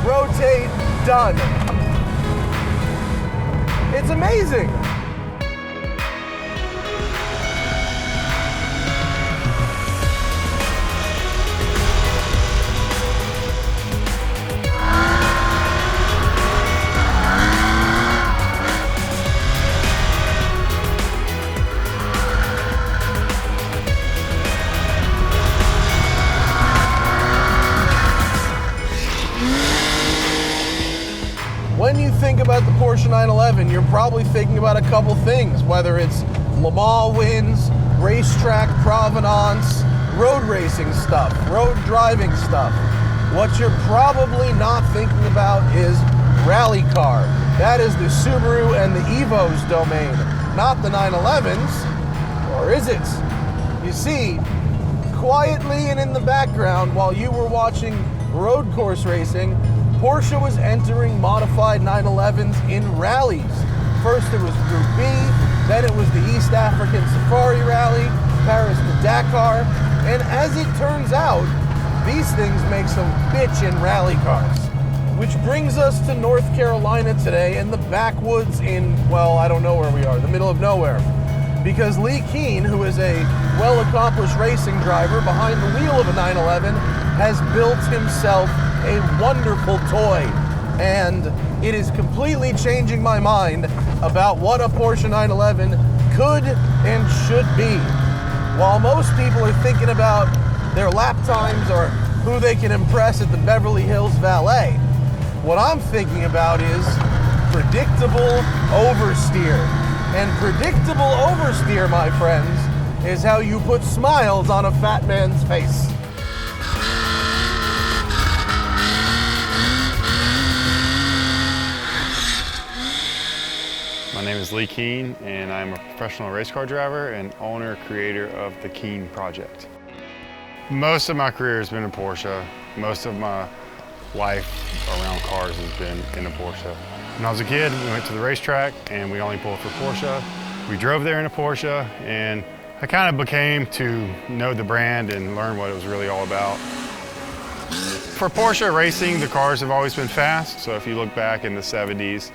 rotate, done. It's amazing. When you think about the Porsche 911, you're probably thinking about a couple things, whether it's Le Mans wins, racetrack provenance, road racing stuff, road driving stuff. What you're probably not thinking about is rally car. That is the Subaru and the Evo's domain, not the 911's, or is it? You see, quietly and in the background while you were watching road course racing, Porsche was entering modified 911s in rallies. First it was Group B, then it was the East African Safari Rally, Paris to Dakar, and as it turns out, these things make some bitchin' rally cars. Which brings us to North Carolina today in the backwoods in, well, I don't know where we are, the middle of nowhere. Because Lee Keene, who is a well-accomplished racing driver behind the wheel of a 911, has built himself a wonderful toy, and it is completely changing my mind about what a Porsche 911 could and should be. While most people are thinking about their lap times or who they can impress at the Beverly Hills Valet, what I'm thinking about is predictable oversteer. And predictable oversteer, my friends, is how you put smiles on a fat man's face. My name is Lee Keene, and I'm a professional race car driver and owner, creator of the Keene Project. Most of my career has been in Porsche. Most of my life around cars has been in a Porsche. When I was a kid, we went to the racetrack and we only pulled for Porsche. We drove there in a Porsche, and I kind of became to know the brand and learn what it was really all about. For Porsche racing, the cars have always been fast. So if you look back in the 70s,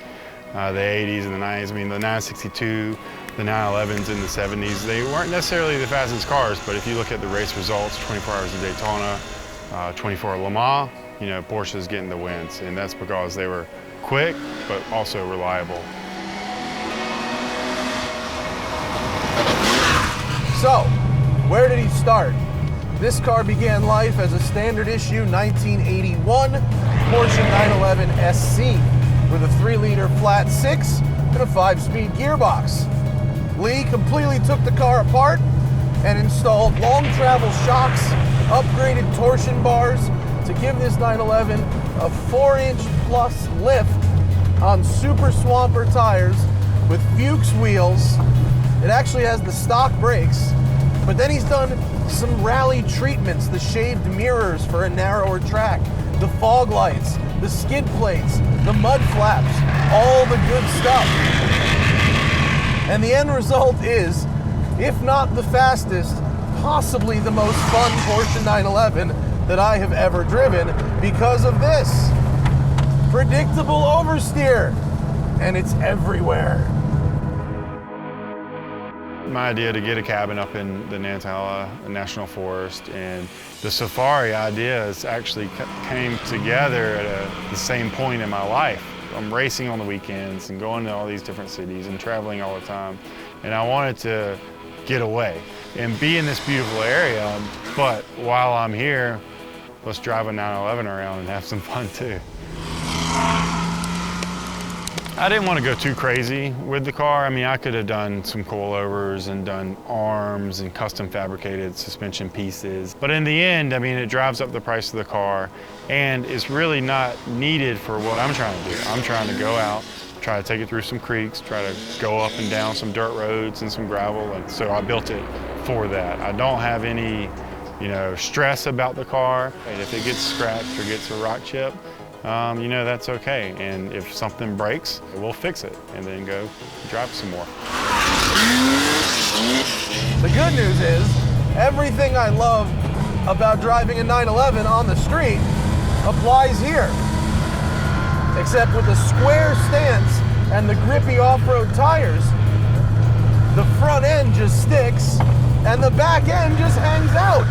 the 80s and the 90s, I mean the 962, the 911s in the 70s, they weren't necessarily the fastest cars, but if you look at the race results, 24 Hours of Daytona, 24 Le Mans, you know, Porsche's getting the wins, and that's because they were quick, but also reliable. So, where did he start? This car began life as a standard issue 1981 Porsche 911 SC with a 3-liter flat 6 and a 5-speed gearbox. Lee completely took the car apart and installed long travel shocks, upgraded torsion bars to give this 911 a 4-inch plus lift on Super Swamper tires with Fuchs wheels. It actually has the stock brakes, but then he's done some rally treatments, the shaved mirrors for a narrower track, the fog lights, the skid plates, the mud flaps, all the good stuff. And the end result is, if not the fastest, possibly the most fun Porsche 911 that I have ever driven because of this. Predictable oversteer, and it's everywhere. My idea to get a cabin up in the Nantala National Forest, and the safari idea is actually came together at the same point in my life. I'm racing on the weekends and going to all these different cities and traveling all the time, and I wanted to get away and be in this beautiful area, but while I'm here, let's drive a 911 around and have some fun too. I didn't want to go too crazy with the car. I mean, I could have done some coilovers and done arms and custom fabricated suspension pieces. But in the end, I mean, it drives up the price of the car, and it's really not needed for what I'm trying to do. I'm trying to go out, try to take it through some creeks, try to go up and down some dirt roads and some gravel, and so I built it for that. I don't have any, stress about the car. And if it gets scratched or gets a rock chip, that's okay. And if something breaks, we'll fix it and then go drive some more. The good news is, everything I love about driving a 911 on the street applies here. except with the square stance and the grippy off-road tires, the front end just sticks and the back end just hangs out.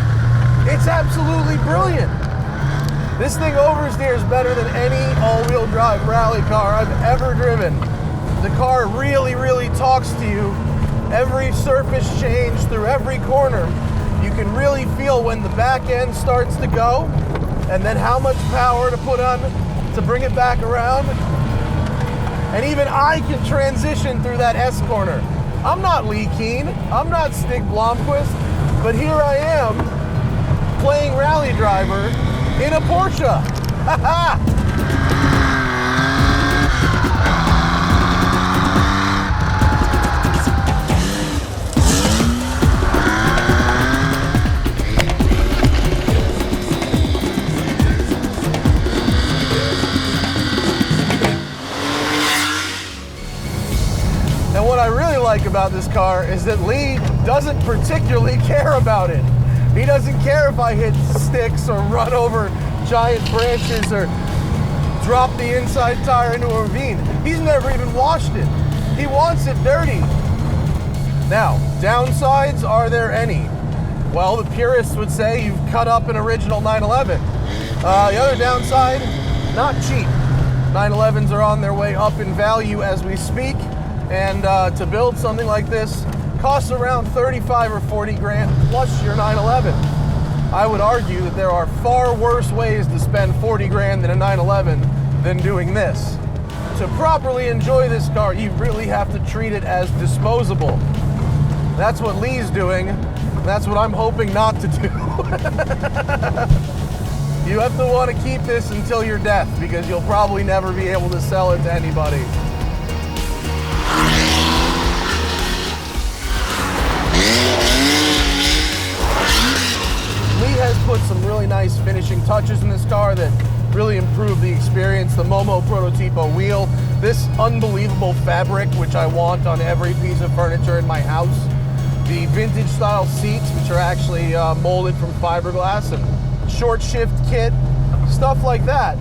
It's absolutely brilliant. This thing oversteers better than any all-wheel drive rally car I've ever driven. The car really, really talks to you. Every surface change through every corner, you can really feel when the back end starts to go and then how much power to put on to bring it back around. And even I can transition through that S corner. I'm not Lee Keen, I'm not Stig Blomqvist, but here I am playing rally driver in a Porsche. And what I really like about this car is that Lee doesn't particularly care about it. He doesn't care if I hit sticks or run over giant branches or drop the inside tire into a ravine. He's never even washed it. He wants it dirty. Now, downsides, are there any? Well, the purists would say you've cut up an original 911. The other downside, not cheap. 911s are on their way up in value as we speak. And to build something like this costs around 35 or 40 grand plus your 911. I would argue that there are far worse ways to spend 40 grand than a 911 than doing this. To properly enjoy this car, you really have to treat it as disposable. That's what Lee's doing. That's what I'm hoping not to do. You have to want to keep this until your death because you'll probably never be able to sell it to anybody. Has put some really nice finishing touches in this car that really improve the experience. The Momo Prototipo wheel, this unbelievable fabric which I want on every piece of furniture in my house, the vintage style seats which are actually molded from fiberglass, and short shift kit, stuff like that.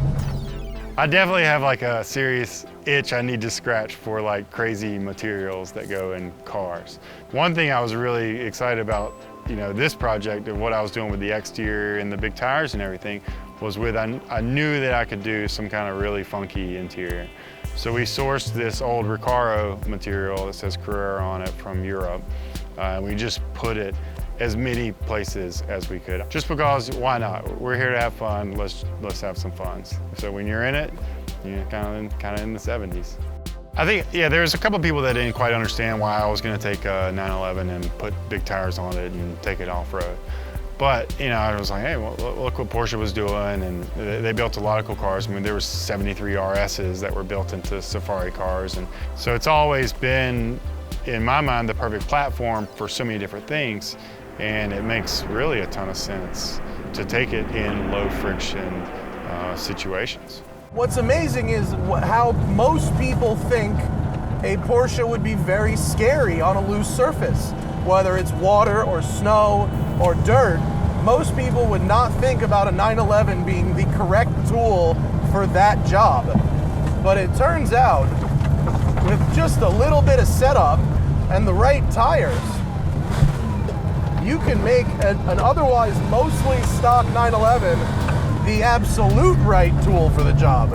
I definitely have like a serious itch I need to scratch for like crazy materials that go in cars. One thing I was really excited about, this project and what I was doing with the exterior and the big tires and everything was I knew that I could do some kind of really funky interior. So we sourced this old Recaro material that says Carrera on it from Europe. We just put it as many places as we could. Just because, why not? We're here to have fun, let's have some fun. So when you're in it, you're kind of in the 70s. I think, there's a couple people that didn't quite understand why I was going to take a 911 and put big tires on it and take it off-road. But, I was like, hey, well, look what Porsche was doing, and they built a lot of cool cars. I mean, there were 73 RSs that were built into Safari cars, and so it's always been, in my mind, the perfect platform for so many different things, and it makes really a ton of sense to take it in low-friction situations. What's amazing is how most people think a Porsche would be very scary on a loose surface. Whether it's water or snow or dirt, most people would not think about a 911 being the correct tool for that job. But it turns out, with just a little bit of setup and the right tires, you can make an otherwise mostly stock 911 the absolute right tool for the job.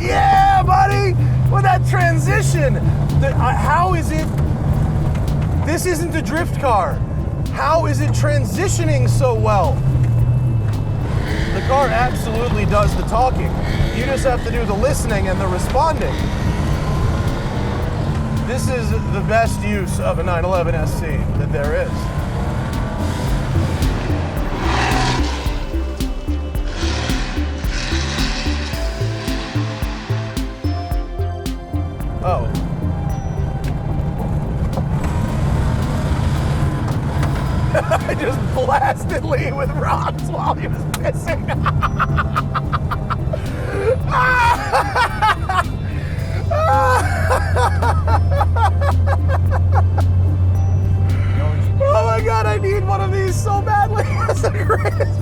Yeah, buddy! With that transition, how is it? This isn't a drift car. How is it transitioning so well? The car absolutely does the talking. You just have to do the listening and the responding. This is the best use of a 911 SC that there is. Oh. I just blasted Lee with rocks while he was pissing. Oh my god, I need one of these so badly. That's the greatest